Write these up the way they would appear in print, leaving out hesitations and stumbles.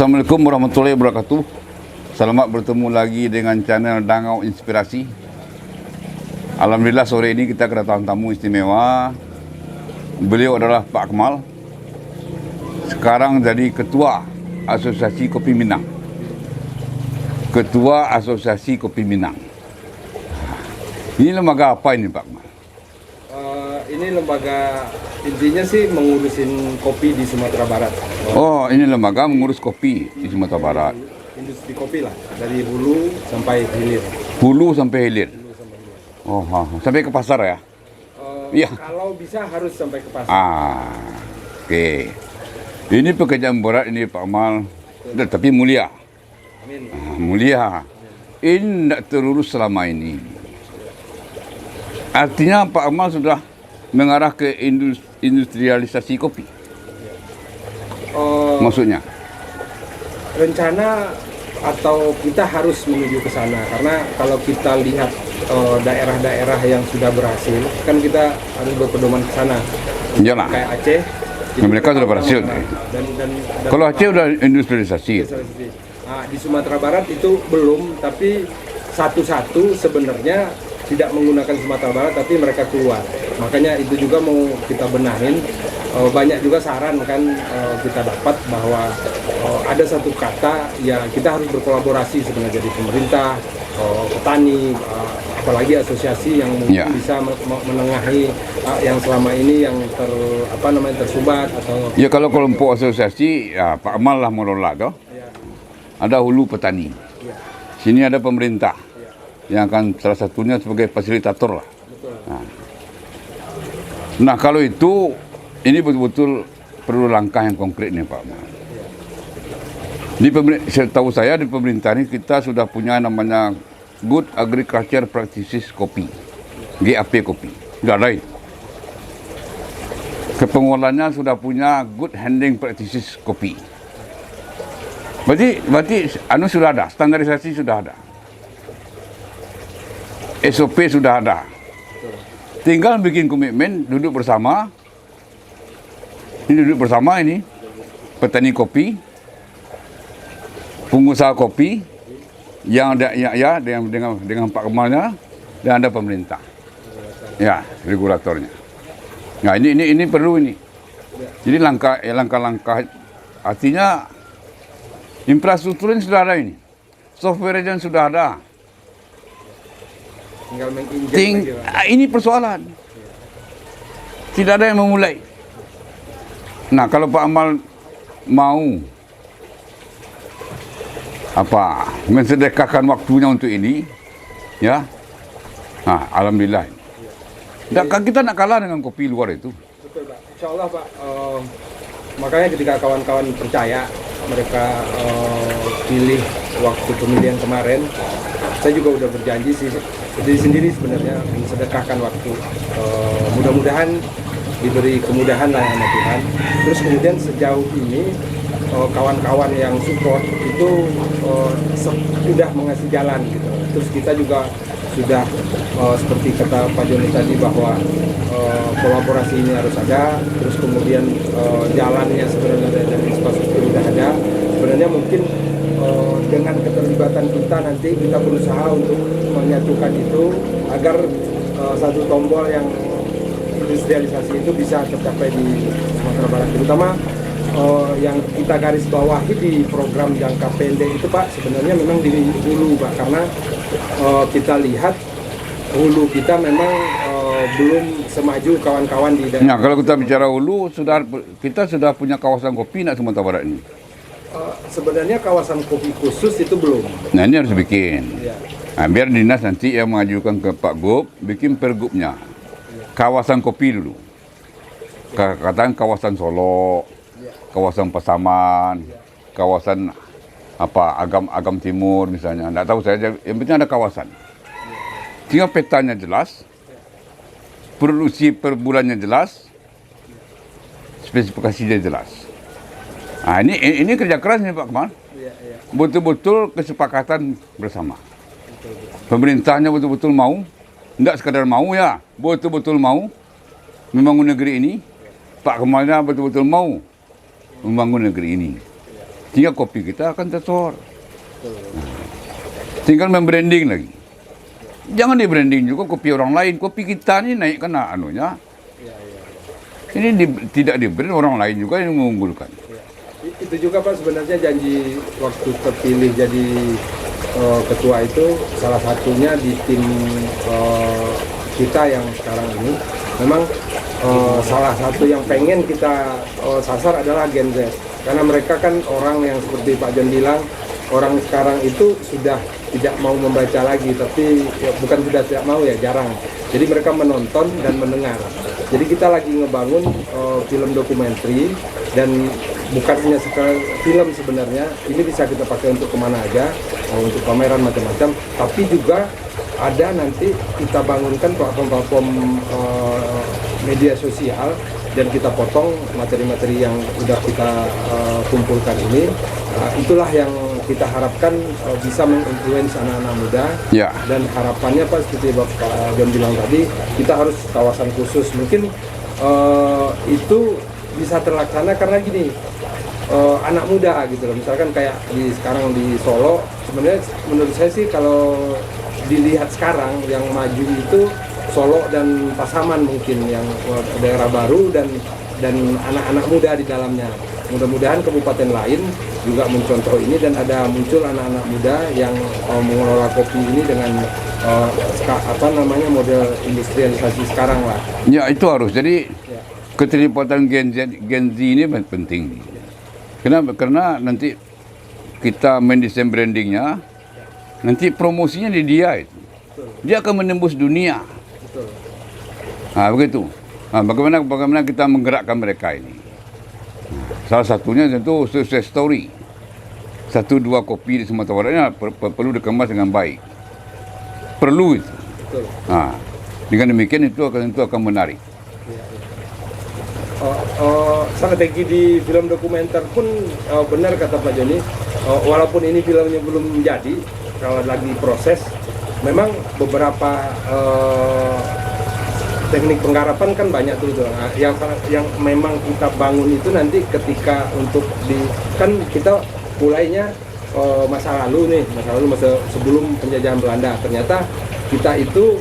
Assalamualaikum warahmatullahi wabarakatuh. Selamat bertemu lagi dengan channel Dangau Inspirasi. Alhamdulillah sore ini kita kedatangan tamu istimewa. Beliau adalah Pak Akmal. Sekarang jadi Ketua Asosiasi Kopi Minang. Ketua Asosiasi Kopi Minang. Ini lembaga apa ini Pak Akmal? Ini lembaga intinya sih mengurusin kopi di Sumatera Barat. Oh, ini lembaga mengurus kopi di Sumatera Barat. Industri kopi lah, dari hulu sampai hilir. Hulu sampai hilir. Oh, sampai ke pasar ya? Iya. Kalau bisa harus sampai ke pasar. Oke. Ini pekerjaan berat ini Pak Akmal, tapi mulia. Amin. Mulia. Ini tidak terurus selama ini. Artinya Pak Akmal sudah mengarah ke industrialisasi kopi. Maksudnya? Rencana atau kita harus menuju ke sana, karena kalau kita lihat daerah-daerah yang sudah berhasil, kan kita harus berpedoman ke sana. Iyalah. Kayak Aceh. Mereka sudah berhasil. Dan Kalau Aceh sudah industrialisasi. Di Sumatera Barat itu belum, tapi satu-satu sebenarnya tidak menggunakan Sumatera Barat, tapi mereka keluar. Makanya itu juga mau kita benahin. Banyak juga saran kan kita dapat bahwa ada satu kata ya kita harus berkolaborasi sebenarnya, jadi pemerintah, petani, apalagi asosiasi yang mungkin bisa menengahi yang selama ini yang tersumbat atau. Ya kalau kelompok asosiasi ya Pak Akmal lah mengelola toh. Ya. Ada hulu petani. Ya. Sini ada pemerintah. Yang akan salah satunya sebagai fasilitator lah. Betul. Nah kalau itu ini betul-betul perlu langkah yang konkret nih Pak Akmal. Setahu saya di pemerintah ini kita sudah punya namanya Good Agriculture Practices Kopi, GAP Kopi. Sudah ada itu. Kepengolahannya sudah punya Good Handling Practices Kopi. Berarti sudah ada, standarisasi sudah ada. SOP sudah ada. Tinggal bikin komitmen, duduk bersama. Ini duduk bersama ini. Petani kopi, pengusaha kopi, yang ada dengan Pak Akmalnya, dan ada pemerintah. Ya, regulatornya. Nah, ini perlu ini. Jadi langkah-langkah artinya infrastrukturnya sudah ada ini. Software-nya sudah ada. Tinggal menginjek ini persoalan. Tidak ada yang memulai. Nah, kalau Pak Akmal mau mensedekahkan waktunya untuk ini, ya, alhamdulillah. Kita nak kalah dengan kopi luar itu. Betul Pak, insya Allah Pak. Makanya ketika kawan-kawan percaya, mereka pilih waktu pemilihan kemarin, saya juga udah berjanji sih diri sendiri sebenarnya mensedekahkan waktu. Mudah-mudahan diberi kemudahan lah sama Tuhan. Terus kemudian sejauh ini kawan-kawan yang support itu sudah mengasih jalan gitu. Terus kita juga sudah seperti kata Pak Joni tadi bahwa kolaborasi ini harus ada. Terus kemudian jalannya sebenarnya dan infrastruktur sudah ada. Sebenarnya mungkin dengan keterlibatan kita nanti kita berusaha untuk menyatukan itu agar satu tombol yang industrialisasi itu bisa tercapai di Sumatera Barat, terutama yang kita garis bawahi di program jangka pendek itu Pak, sebenarnya memang di hulu Pak, karena kita lihat hulu kita memang belum semaju kawan-kawan di daerah. Nah, kalau kita bicara hulu, kita sudah punya kawasan kopi nak Sumatera Barat ini. Sebenarnya kawasan kopi khusus itu belum. Nah, ini harus bikin. Ya. Nah, biar dinas nanti yang mengajukan ke Pak Gub, bikin pergubnya. Kawasan kopi dulu. Katakan kawasan Solo, kawasan Pasaman, kawasan Agam Timur misalnya. Tidak tahu saya, yang penting ada kawasan. Tinggal petanya jelas, produksi per bulannya jelas, spesifikasinya jelas. Nah, ini kerja keras nih Pak Akmal. Betul-betul kesepakatan bersama. Pemerintahnya betul-betul mau, tidak sekadar mau ya, betul-betul mau membangun negeri ini. Pak Akmalnya betul-betul mau membangun negeri ini. sehingga kopi kita akan tersohor. Tinggal membranding lagi. Jangan di branding juga kopi orang lain. Kopi kita ini naik kena anunya. Ini tidak di brand, orang lain juga yang mengunggulkan. Itu juga Pak sebenarnya janji waktu terpilih jadi ketua itu, salah satunya di tim kita yang sekarang ini memang salah satu yang pengen kita sasar adalah Gen Z, karena mereka kan orang yang seperti Pak John bilang, orang sekarang itu sudah tidak mau membaca lagi, tapi ya, bukan sudah tidak mau ya, jarang. Jadi mereka menonton dan mendengar. Jadi kita lagi ngebangun film dokumenter, dan bukan hanya sekali film sebenarnya, ini bisa kita pakai untuk kemana aja, untuk pameran macam-macam, tapi juga ada nanti kita bangunkan platform-platform media sosial, dan kita potong materi-materi yang udah kita kumpulkan ini. Itulah yang kita harapkan bisa menginfluence anak-anak muda. Ya. Dan harapannya Pak, seperti Bapak John bilang tadi, kita harus kawasan khusus. Mungkin itu bisa terlaksana karena gini, anak muda gitu loh. Misalkan kayak sekarang di Solo, sebenarnya menurut saya sih kalau dilihat sekarang yang maju itu Solo dan Pasaman mungkin yang daerah baru dan anak-anak muda di dalamnya. Mudah-mudahan kabupaten lain juga mencontoh ini dan ada muncul anak-anak muda yang mengelola kopi ini dengan model industrialisasi sekarang lah. Ya, itu harus. Jadi keterlibatan Gen Z ini penting. Kenapa? Karena nanti kita mendesain brandingnya, nanti promosinya di dia itu. Dia akan menembus dunia. Betul. Begitu. Bagaimana kita menggerakkan mereka ini? Salah satunya tentu sukses story. 1-2 kopi di Sumatera Barat ini perlu dikemas dengan baik. Perlu itu. Betul. Dengan demikian itu akan menarik. Strategi di film dokumenter pun benar kata Pak Joni. Walaupun ini filmnya belum jadi, kalau lagi proses, memang beberapa teknik penggarapan kan banyak tuh. Yang memang kita bangun itu nanti ketika untuk kan kita mulainya masa lalu sebelum penjajahan Belanda. Ternyata kita itu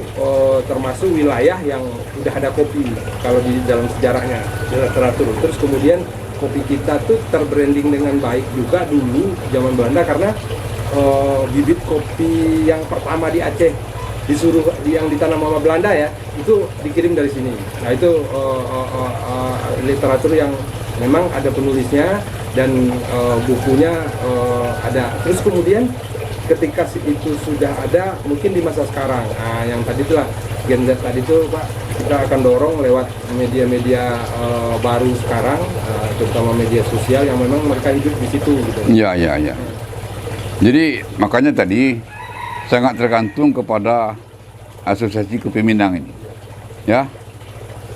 termasuk wilayah yang udah ada kopi kalau di dalam sejarahnya, di literatur. Terus kemudian kopi kita tuh terbranding dengan baik juga dulu zaman Belanda, karena bibit kopi yang pertama di Aceh yang ditanam sama Belanda ya, itu dikirim dari sini. Nah itu literatur yang memang ada penulisnya dan bukunya ada. Terus kemudian ketika itu sudah ada, mungkin di masa sekarang, yang tadi itulah Gen Z tadi itu Pak, kita akan dorong lewat media-media baru sekarang, terutama media sosial yang memang mereka hidup di situ gitu. Ya. Jadi makanya tadi sangat tergantung kepada Asosiasi Kopi Minang ini. Ya.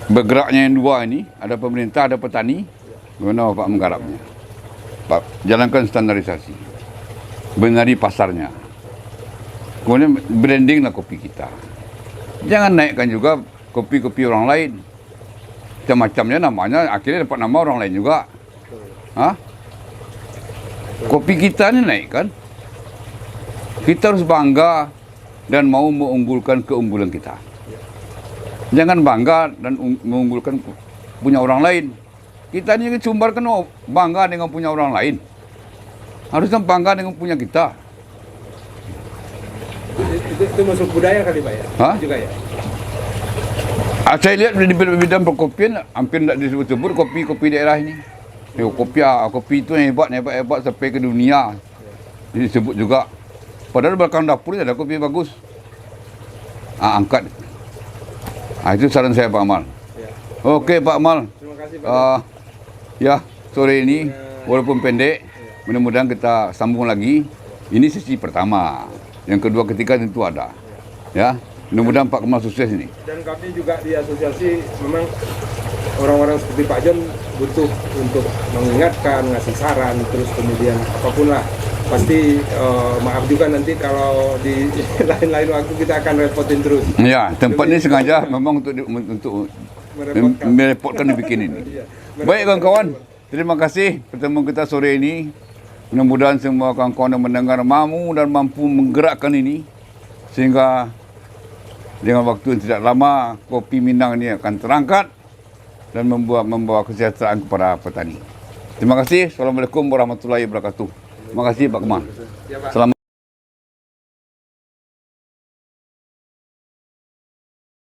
Bergeraknya yang dua ini, ada pemerintah, ada petani, bagaimana Bapak menggarapnya. Pak, jalankan standarisasi. Benari pasarnya. Kemudian brandinglah kopi kita. Jangan naikkan juga kopi-kopi orang lain. Macam-macamnya namanya, akhirnya dapat nama orang lain juga. Kopi kita ini naikkan. Kita harus bangga dan mau mengunggulkan keunggulan kita. Jangan bangga dan mengunggulkan punya orang lain. Kita ini sumbarkan bangga dengan punya orang lain. Harusnya bangga dengan punya kita. Itu masuk budaya kali Pak ya? Juga ya? Saya lihat di bidang perkopian hampir tidak disebut-sebut kopi daerah ini. Kopi itu yang hebat sampai ke dunia. Disebut juga. Padahal belakang dapur ada kopi bagus. Angkat. Itu saran saya Pak Amal. Ya. Oke Pak Amal. Terima kasih Pak. Sore ini walaupun pendek, mudah-mudahan kita sambung lagi. Ini sesi pertama. Yang kedua, ketiga tentu ada. Ya, mudah-mudahan Pak Kemal sukses ini. Dan kami juga di asosiasi memang orang-orang seperti Pak John butuh untuk mengingatkan, ngasih saran, terus kemudian apapun lah. Pasti maaf juga nanti kalau di lain-lain waktu kita akan repotin terus. Ya, tempat ini sengaja memang untuk merepotkan dibikin ini. Baik kawan-kawan, terima kasih pertemuan kita sore ini. Mudah-mudahan semua kawan-kawan yang mendengar mampu menggerakkan ini sehingga dengan waktu yang tidak lama kopi Minang ini akan terangkat dan membawa kesejahteraan kepada petani. Terima kasih. Assalamualaikum warahmatullahi wabarakatuh. Terima kasih Pak Kemal. Ya, Pak. Selamat.